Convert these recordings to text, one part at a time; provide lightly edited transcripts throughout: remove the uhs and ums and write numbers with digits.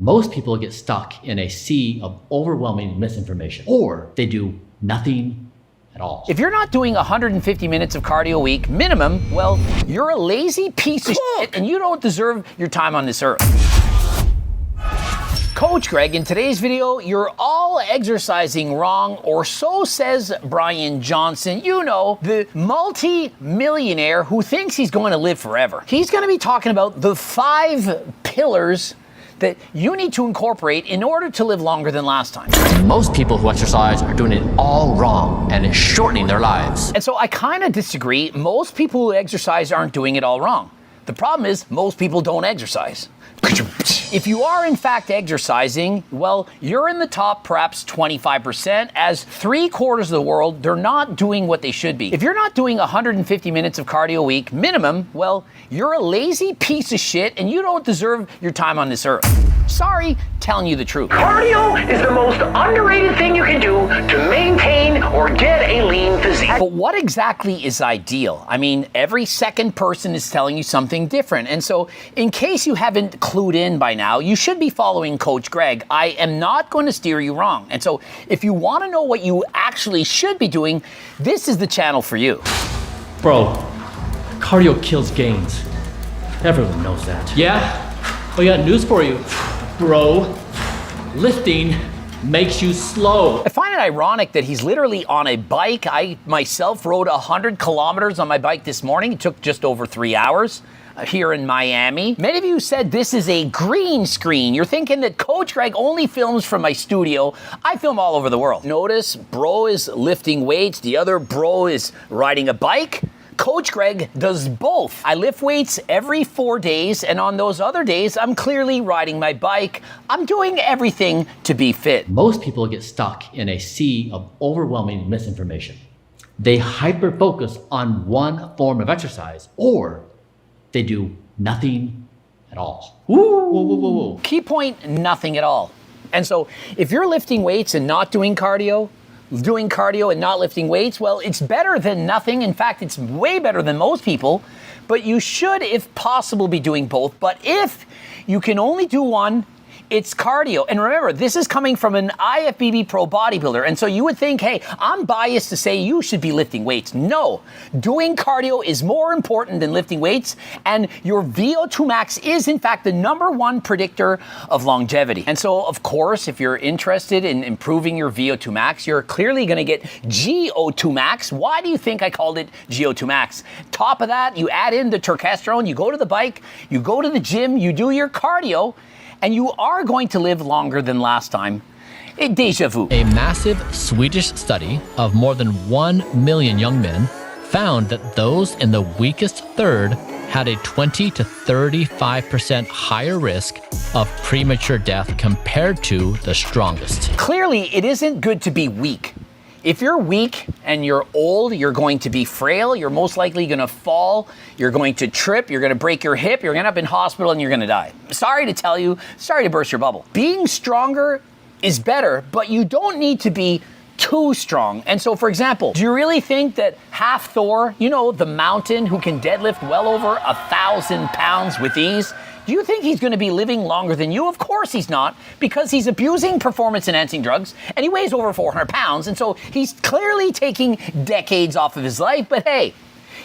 Most people get stuck in a sea of overwhelming misinformation, or they do nothing at all. If you're not doing 150 minutes of cardio a week minimum, well, you're a lazy piece of shit and you don't deserve your time on this earth. Coach Greg, in today's video, you're all exercising wrong, or so says Brian Johnson, you know, the multi-millionaire who thinks he's going to live forever. He's going to be talking about the 5 pillars that you need to incorporate in order to live longer than last time. Most people who exercise are doing it all wrong, and it's shortening their lives. And so I kind of disagree. Most people who exercise aren't doing it all wrong. The problem is most people don't exercise. If you are in fact exercising, well, you're in the top perhaps 25%, as 3/4 of the world, they're not doing what they should be. If you're not doing 150 minutes of cardio a week minimum, well, you're a lazy piece of shit and you don't deserve your time on this earth. Sorry, telling you the truth. Cardio is the most underrated thing you can do to maintain or get a lean physique. But what exactly is ideal? I mean, every second person is telling you something different. And so in case you haven't clued in by now, you should be following Coach Greg. I am not going to steer you wrong. And so if you want to know what you actually should be doing, this is the channel for you. Bro, cardio kills gains. Everyone knows that. Yeah? Well, I got news for you, bro. Lifting makes you slow. I find it ironic that he's literally on a bike. I myself rode 100 kilometers on my bike this morning. It took just over 3 hours here in Miami. Many of you said this is a green screen. You're thinking that Coach Greg only films from my studio. I film all over the world. Notice, bro is lifting weights. The other bro is riding a bike. Coach Greg does both. I lift weights every 4 days, and on those other days, I'm clearly riding my bike. I'm doing everything to be fit. Most people get stuck in a sea of overwhelming misinformation. They hyper-focus on one form of exercise, or they do nothing at all. Woo. Key point, nothing at all. And so if you're lifting weights and not doing cardio and not lifting weights, well, it's better than nothing. In fact, it's way better than most people, but you should, if possible, be doing both. But if you can only do one, it's cardio. And remember, this is coming from an IFBB pro bodybuilder. And so you would think, hey, I'm biased to say you should be lifting weights. No, doing cardio is more important than lifting weights. And your VO2 max is, in fact, the #1 predictor of longevity. And so, of course, if you're interested in improving your VO2 max, you're clearly going to get GO2 max. Why do you think I called it GO2 max? Top of that, you add in the testosterone, you go to the bike, you go to the gym, you do your cardio, and you are going to live longer than last time. Deja vu. A massive Swedish study of more than 1 million young men found that those in the weakest third had a 20 to 35% higher risk of premature death compared to the strongest. Clearly, it isn't good to be weak. If you're weak and you're old, you're going to be frail, you're most likely going to fall, you're going to trip, you're going to break your hip, you're going to end up in hospital, and you're going to die. Sorry to tell you, sorry to burst your bubble. Being stronger is better, but you don't need to be too strong. And so, for example, do you really think that half Thor, you know, the mountain who can deadlift well over 1,000 pounds with ease, do you think he's going to be living longer than you? Of course he's not, because he's abusing performance-enhancing drugs, and he weighs over 400 pounds, and so he's clearly taking decades off of his life, but hey,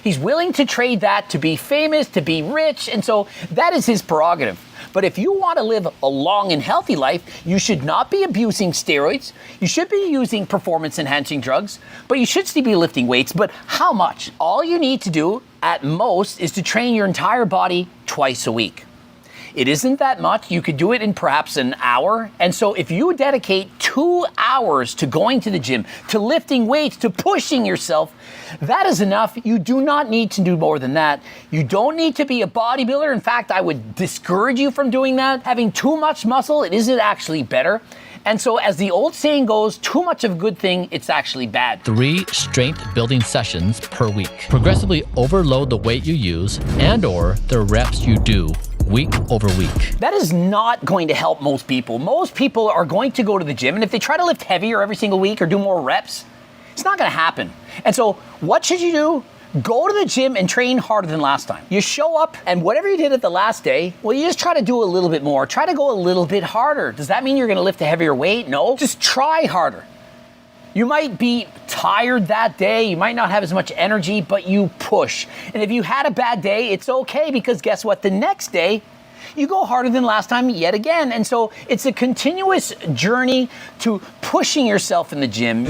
he's willing to trade that to be famous, to be rich, and so that is his prerogative. But if you want to live a long and healthy life, you should not be abusing steroids, you should be using performance-enhancing drugs, but you should still be lifting weights. But how much? All you need to do, at most, is to train your entire body twice a week. It isn't that much. You could do it in perhaps an hour. And so if you dedicate 2 hours to going to the gym, to lifting weights, to pushing yourself, that is enough. You do not need to do more than that. You don't need to be a bodybuilder. In fact, I would discourage you from doing that. Having too much muscle, it isn't actually better. And so as the old saying goes, too much of a good thing, it's actually bad. 3 strength building sessions per week. Progressively overload the weight you use and/or the reps you do week over week. That is not going to help most people. Most people are going to go to the gym, and if they try to lift heavier every single week or do more reps, it's not going to happen. And so what should you do? Go to the gym and train harder than last time. You show up and whatever you did at the last day, well, you just try to do a little bit more. Try to go a little bit harder. Does that mean you're gonna lift a heavier weight? No, just try harder. You might be tired that day, you might not have as much energy, but you push. And if you had a bad day, it's okay, because guess what? The next day, you go harder than last time yet again. And so it's a continuous journey to pushing yourself in the gym.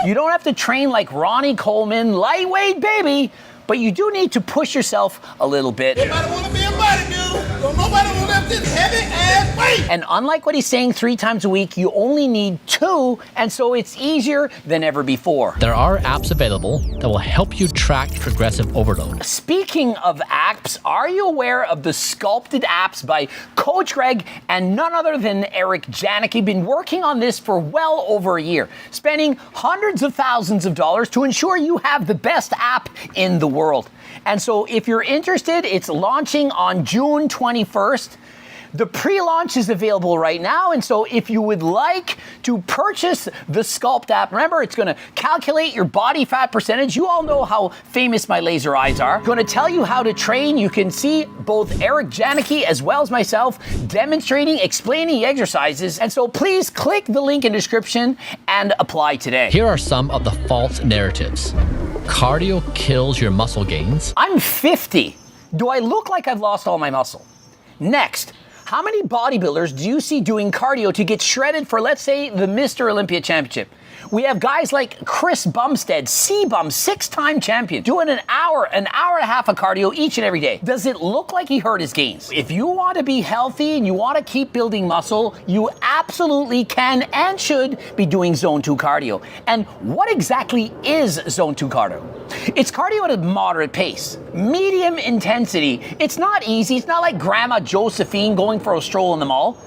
You don't have to train like Ronnie Coleman, lightweight baby, but you do need to push yourself a little bit. Nobody want to be a bodybuilder. Don't nobody want to lift this heavy ass weight. And unlike what he's saying 3 times a week, you only need 2, and so it's easier than ever before. There are apps available that will help you track progressive overload. Speaking of apps, are you aware of the sculpted apps by Coach Greg and none other than Eric Janicki? Been working on this for well over a year, spending hundreds of thousands of dollars to ensure you have the best app in the world. And so if you're interested, it's launching on June 21st. The pre-launch is available right now, and so if you would like to purchase the Sculpt app, remember, it's going to calculate your body fat percentage. You all know how famous my laser eyes are. Going to tell you how to train. You can see both Eric Janicki as well as myself demonstrating, explaining exercises, and so please click the link in the description and apply today. Here are some of the false narratives. Cardio kills your muscle gains. I'm 50. Do I look like I've lost all my muscle? Next, how many bodybuilders do you see doing cardio to get shredded for, let's say, the Mr. Olympia Championship? We have guys like Chris Bumstead, C-Bum, 6-time champion, doing an hour and a half of cardio each and every day. Does it look like he hurt his gains? If you want to be healthy and you want to keep building muscle, you absolutely can and should be doing Zone 2 cardio. And what exactly is Zone 2 cardio? It's cardio at a moderate pace, medium intensity. It's not easy. It's not like Grandma Josephine going for a stroll in the mall.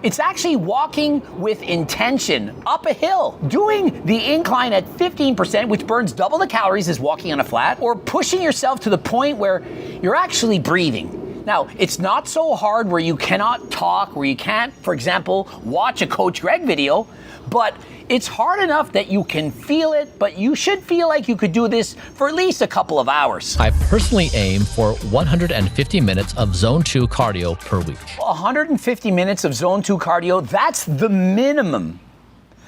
It's actually walking with intention up a hill, doing the incline at 15%, which burns double the calories as walking on a flat, or pushing yourself to the point where you're actually breathing. Now, it's not so hard where you cannot talk, where you can't, for example, watch a Coach Greg video, but it's hard enough that you can feel it, but you should feel like you could do this for at least a couple of hours. I personally aim for 150 minutes of Zone 2 cardio per week. 150 minutes of Zone 2 cardio, that's the minimum,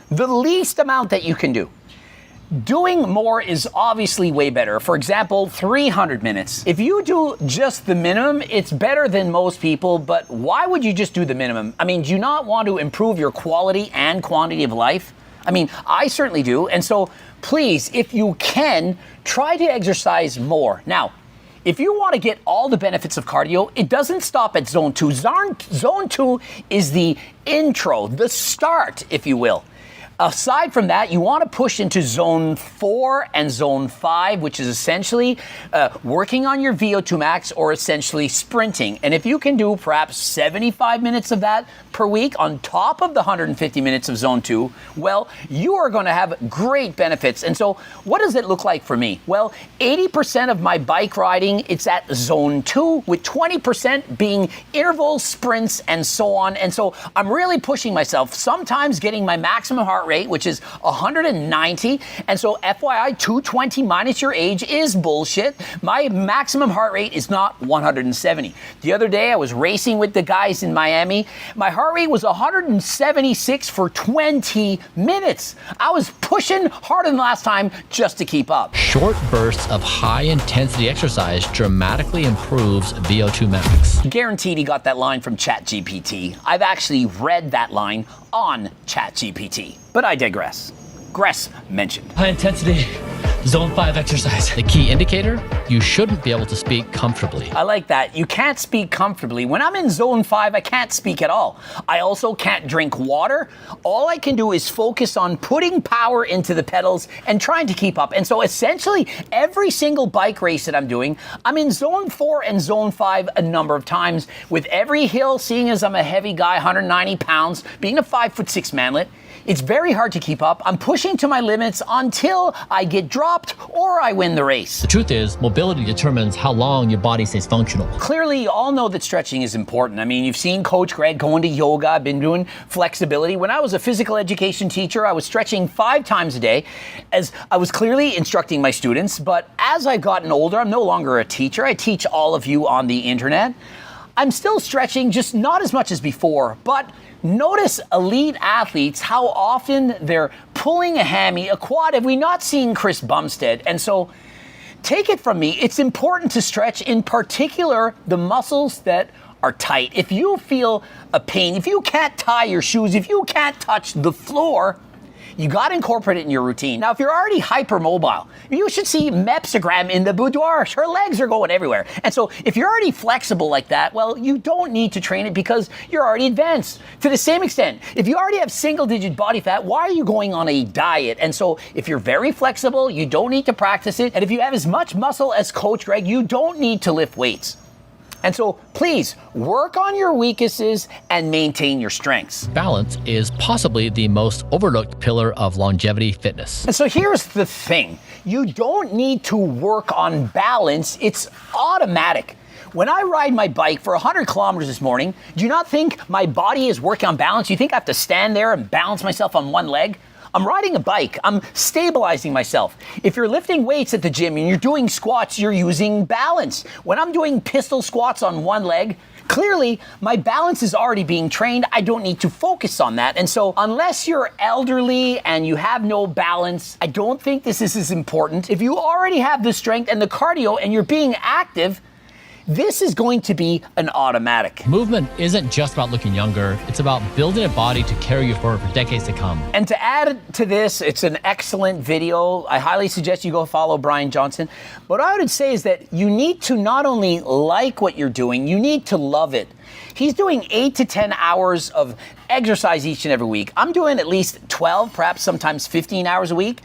the least amount that you can do. Doing more is obviously way better. For example, 300 minutes. If you do just the minimum, it's better than most people, but why would you just do the minimum? I mean, do you not want to improve your quality and quantity of life? I mean, I certainly do. And so please, if you can, try to exercise more. Now, if you want to get all the benefits of cardio, it doesn't stop at Zone 2. Zone 2 is the intro, the start, if you will. Aside from that, you want to push into Zone 4 and Zone 5, which is essentially working on your VO2 max or essentially sprinting. And if you can do perhaps 75 minutes of that per week on top of the 150 minutes of Zone 2, well, you are going to have great benefits. And so what does it look like for me? Well, 80% of my bike riding, it's at Zone 2, with 20% being intervals, sprints, and so on. And so I'm really pushing myself, sometimes getting my maximum heart rate, which is 190. And so FYI, 220 minus your age is bullshit. My maximum heart rate is not 170. The other day I was racing with the guys in Miami. My heart rate was 176 for 20 minutes. I was pushing harder than last time just to keep up. Short bursts of high intensity exercise dramatically improves VO2 max. Guaranteed he got that line from ChatGPT. I've actually read that line on ChatGPT. But I digress. Gress mentioned. High intensity Zone 5 exercise. The key indicator, you shouldn't be able to speak comfortably. I like that. You can't speak comfortably. When I'm in Zone 5, I can't speak at all. I also can't drink water. All I can do is focus on putting power into the pedals and trying to keep up. And so essentially, every single bike race that I'm doing, I'm in Zone 4 and Zone 5 a number of times. With every hill, seeing as I'm a heavy guy, 190 pounds, being a 5'6" manlet, it's very hard to keep up. I'm pushing to my limits until I get dropped stopped or I win the race. The truth is, mobility determines how long your body stays functional. Clearly, you all know that stretching is important. I mean, you've seen Coach Greg going to yoga. I've been doing flexibility. When I was a physical education teacher, I was stretching 5 times a day as I was clearly instructing my students. But as I've gotten older, I'm no longer a teacher. I teach all of you on the internet. I'm still stretching, just not as much as before. But notice elite athletes, how often they're pulling a hammy, a quad. Have we not seen Chris Bumstead? And so take it from me, it's important to stretch, in particular, the muscles that are tight. If you feel a pain, if you can't tie your shoes, if you can't touch the floor, you got to incorporate it in your routine. Now, if you're already hypermobile, you should see Mepsigram in the boudoir. Her legs are going everywhere. And so if you're already flexible like that, well, you don't need to train it because you're already advanced. To the same extent, if you already have single-digit body fat, why are you going on a diet? And so if you're very flexible, you don't need to practice it. And if you have as much muscle as Coach Greg, you don't need to lift weights. And so please work on your weaknesses and maintain your strengths. Balance is possibly the most overlooked pillar of longevity fitness. And so here's the thing. You don't need to work on balance. It's automatic. When I ride my bike for 100 kilometers this morning, do you not think my body is working on balance? You think I have to stand there and balance myself on one leg? I'm riding a bike. I'm stabilizing myself. If you're lifting weights at the gym and you're doing squats, you're using balance. When I'm doing pistol squats on one leg, clearly my balance is already being trained. I don't need to focus on that. And so unless you're elderly and you have no balance, I don't think this is as important. If you already have the strength and the cardio and you're being active, this is going to be an automatic. Movement isn't just about looking younger, it's about building a body to carry you forward for decades to come. And to add to this, it's an excellent video. I highly suggest you go follow Brian Johnson. What I would say is that you need to not only like what you're doing, you need to love it. He's doing 8 to 10 hours of exercise each and every week. I'm doing at least 12, perhaps sometimes 15 hours a week.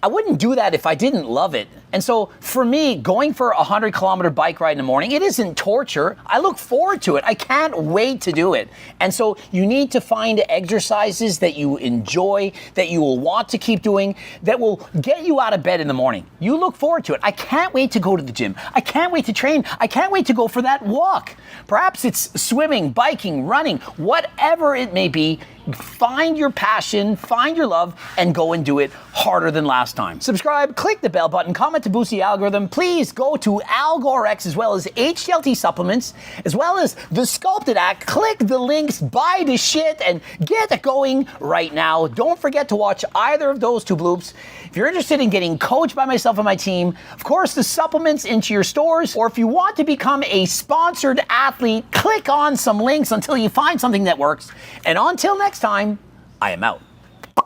I wouldn't do that if I didn't love it. And so for me, going for a 100-kilometer bike ride in the morning, it isn't torture. I look forward to it. I can't wait to do it. And so you need to find exercises that you enjoy, that you will want to keep doing, that will get you out of bed in the morning. You look forward to it. I can't wait to go to the gym. I can't wait to train. I can't wait to go for that walk. Perhaps it's swimming, biking, running, whatever it may be. Find your passion, find your love, and go and do it harder than last time. Subscribe, click the bell button, comment to boost the algorithm. Please go to AlgoRx as well as HTLT supplements, as well as the Sculpted Act. Click the links, buy the shit, and get it going right now. Don't forget to watch either of those 2 bloops. If you're interested in getting coached by myself and my team, of course, the supplements into your stores, or if you want to become a sponsored athlete, click on some links until you find something that works. And until next time, I am out.